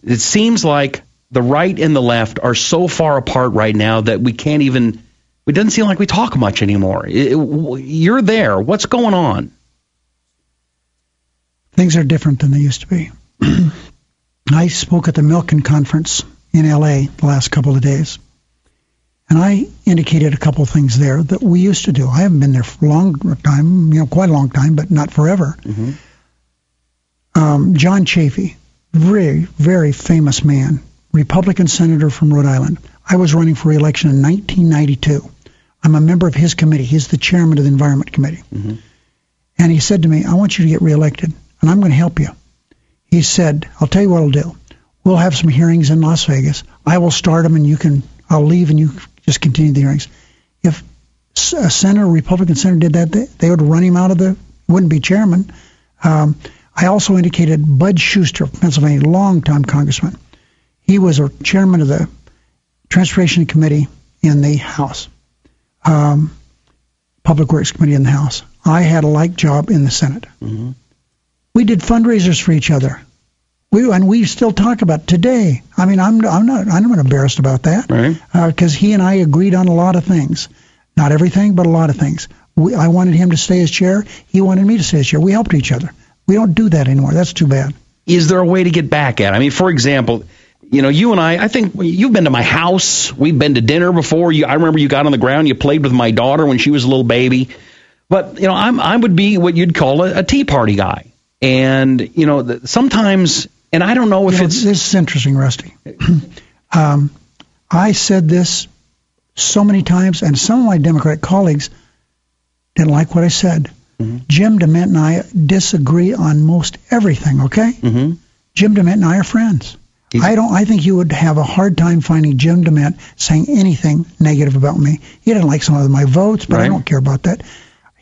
It seems like the right and the left are so far apart right now that we can't even, it doesn't seem like we talk much anymore. You're there. What's going on? Things are different than they used to be. I spoke at the Milken Conference in L.A. the last couple of days, and I indicated a couple of things there that we used to do. I haven't been there for a long time, quite a long time, but not forever. Mm-hmm. John Chafee, very, very famous man, Republican senator from Rhode Island. I was running for re-election in 1992. I'm a member of his committee. He's the chairman of the Environment Committee. Mm-hmm. And he said to me, I want you to get reelected, and I'm going to help you. He said, I'll tell you what I'll do. We'll have some hearings in Las Vegas. I will start them, and I'll leave, and you just continue the hearings. If a senator, a Republican senator did that, they would run him out of wouldn't be chairman. I also indicated Bud Schuster of Pennsylvania, long-time congressman. He was a chairman of the Transportation Committee in the House, Public Works Committee in the House. I had a like job in the Senate. Mm-hmm. We did fundraisers for each other. We still talk about it today. I mean, I'm not embarrassed about that, right? Because he and I agreed on a lot of things, not everything, but a lot of things. I wanted him to stay as chair. He wanted me to stay as chair. We helped each other. We don't do that anymore. That's too bad. Is there a way to get back at it? I mean, for example, you and I think you've been to my house. We've been to dinner before. I remember you got on the ground. You played with my daughter when she was a little baby. But, I would be what you'd call a Tea Party guy. And, sometimes, and I don't know if it's... This is interesting, Rusty. I said this so many times, and some of my Democratic colleagues didn't like what I said. Mm-hmm. Jim DeMint and I disagree on most everything, okay? Mm-hmm. Jim DeMint and I are friends. I think you would have a hard time finding Jim DeMint saying anything negative about me. He didn't like some of my votes, but right. I don't care about that.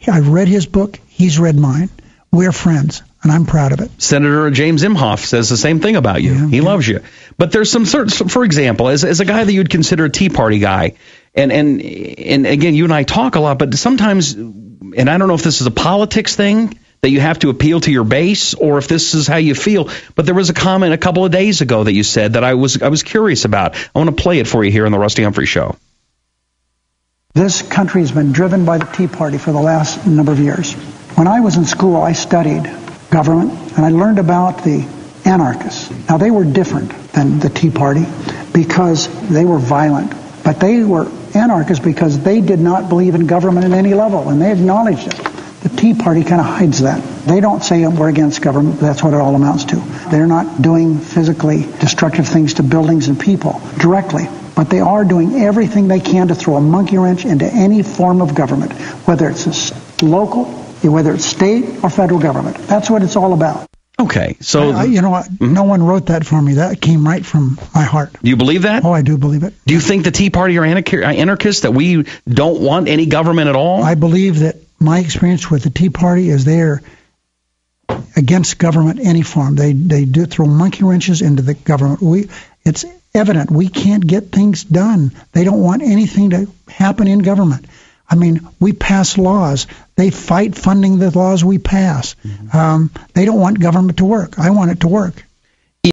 I've read his book. He's read mine. We're friends, and I'm proud of it. Senator James Imhoff says the same thing about you. He loves you. But there's some for example, as a guy that you'd consider a Tea Party guy, and again, you and I talk a lot, but sometimes, and I don't know if this is a politics thing that you have to appeal to your base, or if this is how you feel. But there was a comment a couple of days ago that you said that I was curious about. I want to play it for you here on the Rusty Humphries Show. This country has been driven by the Tea Party for the last number of years. When I was in school, I studied government, and I learned about the anarchists. Now, they were different than the Tea Party because they were violent, but they were anarchists because they did not believe in government at any level, and they acknowledged it. The Tea Party kind of hides that. They don't say we're against government, but that's what it all amounts to. They're not doing physically destructive things to buildings and people directly, but they are doing everything they can to throw a monkey wrench into any form of government, whether it's local, whether it's state or federal government. That's what it's all about. Okay, so... No one wrote that for me. That came right from my heart. Do you believe that? Oh, I do believe it. Do you think the Tea Party are anarchists, that we don't want any government at all? I believe that my experience with the Tea Party is they're against government any form. They do throw monkey wrenches into the government. It's evident we can't get things done. They don't want anything to happen in government. I mean, we pass laws. They fight funding the laws we pass. Mm-hmm. They don't want government to work. I want it to work.